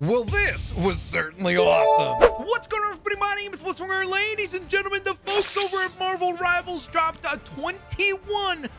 Well, this was certainly awesome. What's going on, everybody? My name is Blitzwinger. Ladies and gentlemen, the folks over at Marvel Rivals dropped a 21+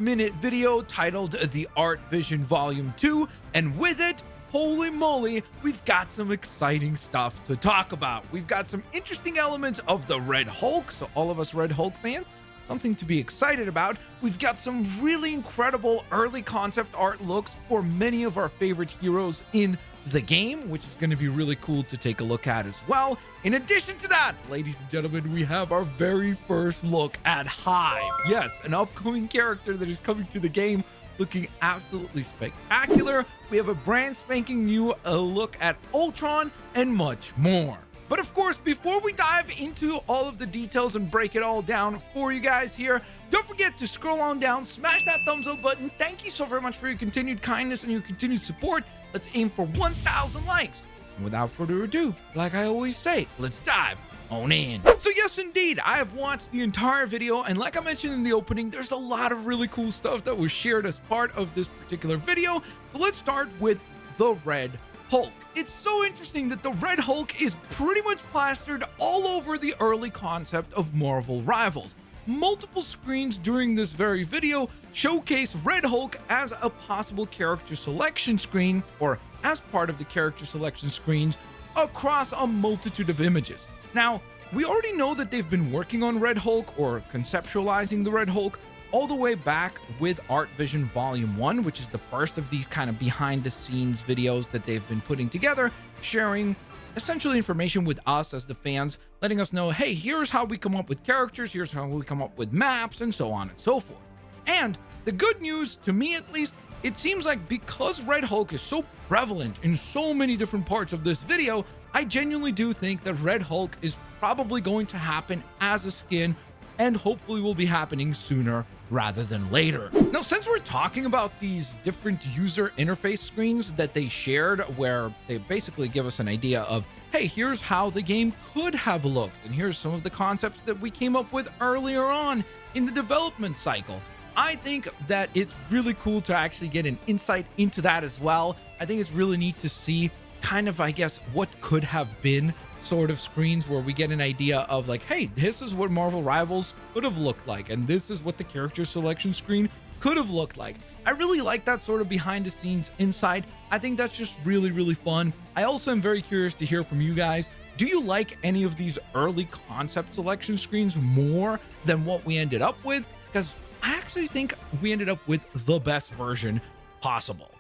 minute video titled The Art Vision Volume 2, and with it, holy moly, we've got some exciting stuff to talk about. We've got some interesting elements of the Red Hulk, so all of us Red Hulk fans, something to be excited about. We've got some really incredible early concept art looks for many of our favorite heroes in the game, which is going to be really cool to take a look at as well. In addition to that, ladies and gentlemen, we have our very first look at Hive. Yes, an upcoming character that is coming to the game, looking absolutely spectacular. We have a brand spanking new look at Ultron and much more. But of course, before we dive into all of the details and break it all down for you guys here, don't forget to scroll on down, smash that thumbs up button. Thank you so very much for your continued kindness and your continued support. Let's aim for 1,000 likes. And without further ado, like I always say, let's dive on in. So yes, indeed, I have watched the entire video, and like I mentioned in the opening, there's a lot of really cool stuff that was shared as part of this particular video. So let's start with the Red Hulk. It's so interesting that the Red Hulk is pretty much plastered all over the early concept of Marvel Rivals. Multiple screens during this very video showcase Red Hulk as a possible character selection screen, or as part of the character selection screens across a multitude of images. Now, we already know that they've been working on Red Hulk, or conceptualizing the Red Hulk, all the way back with Art Vision Volume 1, which is the first of these kind of behind the scenes videos that they've been putting together, sharing essentially information with us as the fans, letting us know, hey, here's how we come up with characters, here's how we come up with maps, and so on and so forth. And the good news, to me at least, it seems like because Red Hulk is so prevalent in so many different parts of this video, I genuinely do think that Red Hulk is probably going to happen as a skin, and hopefully will be happening sooner rather than later. Now, since we're talking about these different user interface screens that they shared, where they basically give us an idea of, hey, here's how the game could have looked, and here's some of the concepts that we came up with earlier on in the development cycle, I think that it's really cool to actually get an insight into that as well. I think it's really neat to see kind of, I guess, what could have been sort of screens, where we get an idea of like, hey, this is what Marvel Rivals could have looked like, and this is what the character selection screen could have looked like. I really like that sort of behind the scenes insight. I think that's just really, really fun. I also am very curious to hear from you guys. Do you like any of these early concept selection screens more than what we ended up with? Because I actually think we ended up with the best version possible.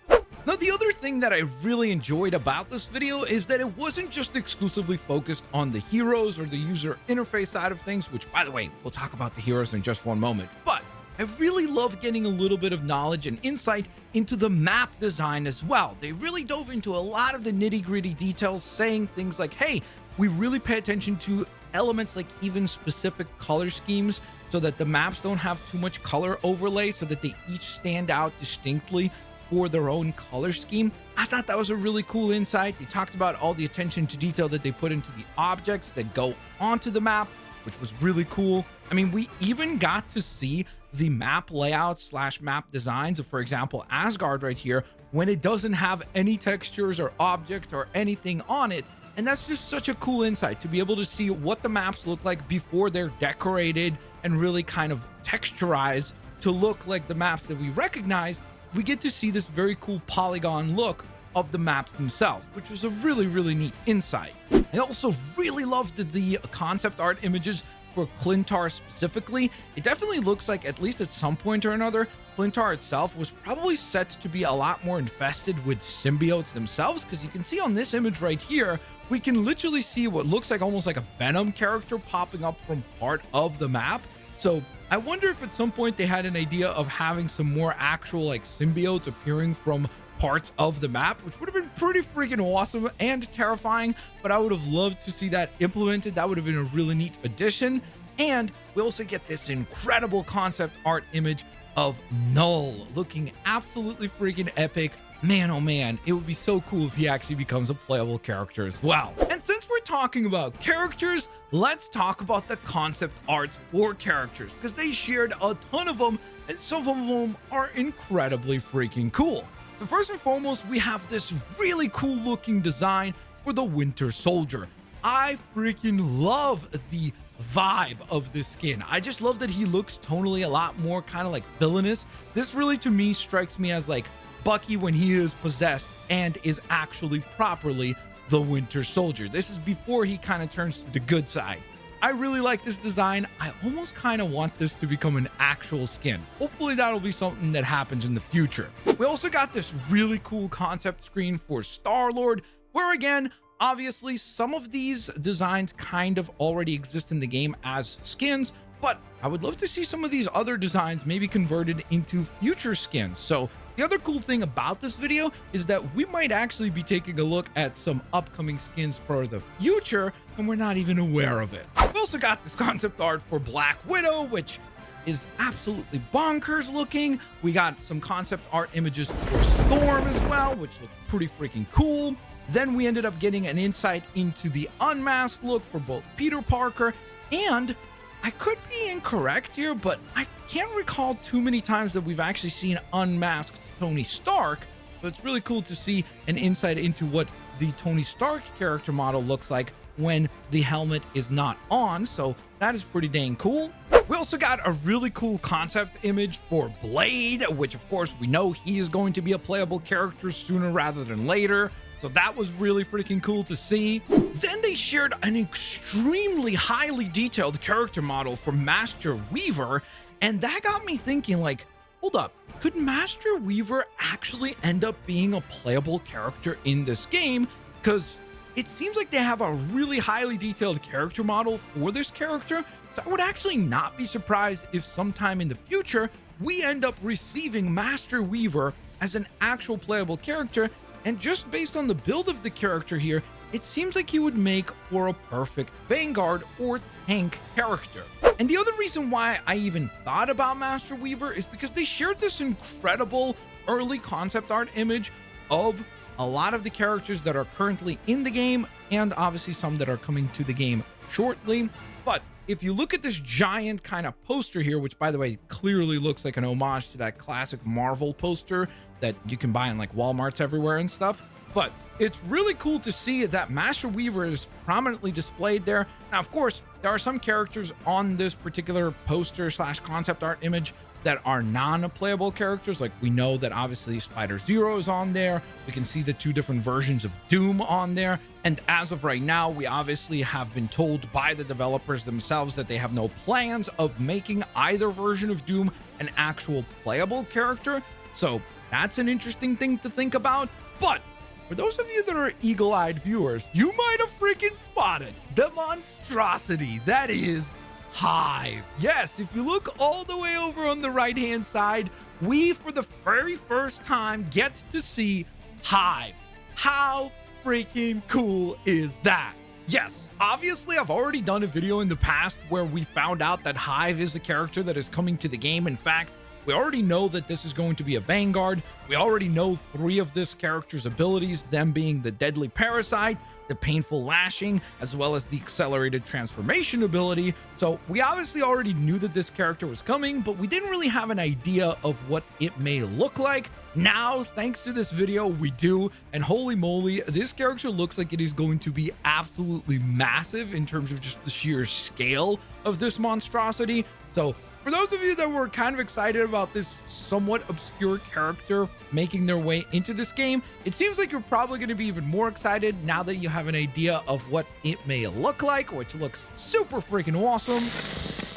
Now, the other thing that I really enjoyed about this video is that it wasn't just exclusively focused on the heroes or the user interface side of things, which, by the way, we'll talk about the heroes in just one moment, but I really love getting a little bit of knowledge and insight into the map design as well. They really dove into a lot of the nitty-gritty details, saying things like, hey, we really pay attention to elements like even specific color schemes, so that the maps don't have too much color overlay, so that they each stand out distinctly for their own color scheme. I thought that was a really cool insight. They talked about all the attention to detail that they put into the objects that go onto the map, which was really cool. I mean, we even got to see the map layout / map designs of, for example, Asgard right here, when it doesn't have any textures or objects or anything on it. And that's just such a cool insight, to be able to see what the maps look like before they're decorated and really kind of texturized to look like the maps that we recognize. We get to see this very cool polygon look of the maps themselves, which was a really, really neat insight. I also really loved the concept art images for Clintar specifically. It definitely looks like, at least at some point or another, Clintar itself was probably set to be a lot more infested with symbiotes themselves, because you can see on this image right here, we can literally see what looks like almost like a Venom character popping up from part of the map. So I wonder if at some point they had an idea of having some more actual like symbiotes appearing from parts of the map, which would have been pretty freaking awesome and terrifying, but I would have loved to see that implemented. That would have been a really neat addition. And we also get this incredible concept art image of Null, looking absolutely freaking epic. Man, oh man, it would be so cool if he actually becomes a playable character as well. And since we're talking about characters, let's talk about the concept arts for characters, because they shared a ton of them, and some of them are incredibly freaking cool. So first and foremost, we have this really cool looking design for the Winter Soldier. I freaking love the vibe of this skin. I just love that he looks tonally a lot more kind of like villainous. This really to me strikes me as like Bucky when he is possessed and is actually properly the Winter Soldier. This is before he kind of turns to the good side. I really like this design. I almost kind of want this to become an actual skin. Hopefully that'll be something that happens in the future. We also got this really cool concept screen for StarLord, where again, obviously some of these designs kind of already exist in the game as skins, but I would love to see some of these other designs maybe converted into future skins. So the other cool thing about this video is that we might actually be taking a look at some upcoming skins for the future, and we're not even aware of it. We also got this concept art for Black Widow, which is absolutely bonkers looking. We got some concept art images for Storm as well, which look pretty freaking cool. Then we ended up getting an insight into the unmasked look for both Peter Parker, and I could be incorrect here, but I can't recall too many times that we've actually seen unmasked Tony Stark. So it's really cool to see an insight into what the Tony Stark character model looks like when the helmet is not on. So that is pretty dang cool. We also got a really cool concept image for Blade, which of course we know he is going to be a playable character sooner rather than later. So that was really freaking cool to see. Then they shared an extremely highly detailed character model for Master Weaver. And that got me thinking, like, hold up, could Master Weaver actually end up being a playable character in this game? Because it seems like they have a really highly detailed character model for this character. So I would actually not be surprised if sometime in the future, we end up receiving Master Weaver as an actual playable character. And just based on the build of the character here, it seems like he would make for a perfect Vanguard or tank character. And the other reason why I even thought about Master Weaver is because they shared this incredible early concept art image of a lot of the characters that are currently in the game, and obviously some that are coming to the game shortly. But if you look at this giant kind of poster here, which by the way clearly looks like an homage to that classic Marvel poster that you can buy in like Walmarts everywhere and stuff, but it's really cool to see that Master Weaver is prominently displayed there. Now, of course, there are some characters on this particular poster slash concept art image that are non-playable characters. Like we know that obviously Spider-Zero is on there. We can see the two different versions of Doom on there. And as of right now, we obviously have been told by the developers themselves that they have no plans of making either version of Doom an actual playable character. So that's an interesting thing to think about. But for those of you that are eagle-eyed viewers, you might have freaking spotted the monstrosity that is Hive. Yes, if you look all the way over on the right-hand side, we for the very first time get to see Hive. How freaking cool is that? Yes, obviously I've already done a video in the past where we found out that Hive is a character that is coming to the game. In fact, we already know that this is going to be a Vanguard. We already know 3 of this character's abilities, them being the Deadly Parasite, the Painful Lashing, as well as the Accelerated Transformation ability. So we obviously already knew that this character was coming, but we didn't really have an idea of what it may look like. Now, thanks to this video, we do, and holy moly, this character looks like it is going to be absolutely massive in terms of just the sheer scale of this monstrosity. So for those of you that were kind of excited about this somewhat obscure character making their way into this game, it seems like you're probably going to be even more excited now that you have an idea of what it may look like, which looks super freaking awesome.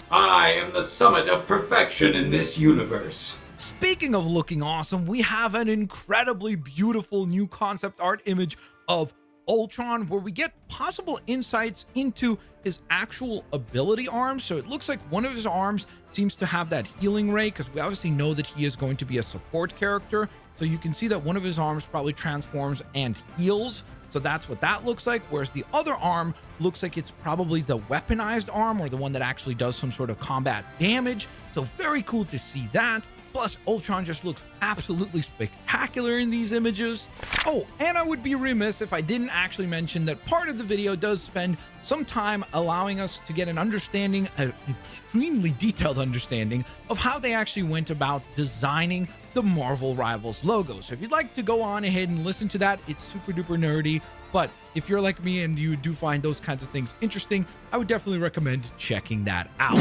I am the summit of perfection in this universe. Speaking of looking awesome, we have an incredibly beautiful new concept art image of Ultron, where we get possible insights into his actual ability arms. So it looks like one of his arms seems to have that healing ray, because we obviously know that he is going to be a support character. So you can see that one of his arms probably transforms and heals. So that's what that looks like. Whereas the other arm looks like it's probably the weaponized arm, or the one that actually does some sort of combat damage. So very cool to see that. Plus, Ultron just looks absolutely spectacular in these images. Oh, and I would be remiss if I didn't actually mention that part of the video does spend some time allowing us to get an understanding, an extremely detailed understanding of how they actually went about designing the Marvel Rivals logo. So if you'd like to go on ahead and listen to that, it's super duper nerdy. But if you're like me and you do find those kinds of things interesting, I would definitely recommend checking that out.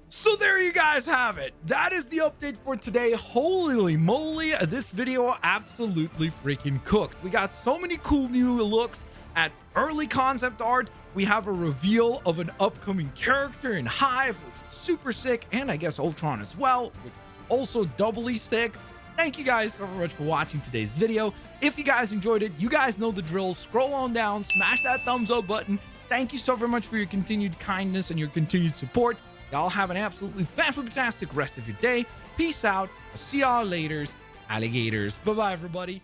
So there you guys have it. That is the update for today. Holy moly, this video absolutely freaking cooked. We got so many cool new looks at early concept art. We have a reveal of an upcoming character in Hive, which is super sick, and I guess Ultron as well, which is also doubly sick. Thank you guys so much for watching today's video. If you guys enjoyed it, you guys know the drill. Scroll on down, smash that thumbs up button. Thank you so very much for your continued kindness and your continued support. Y'all have an absolutely fantastic rest of your day. Peace out. I'll see y'all later, alligators. Bye-bye, everybody.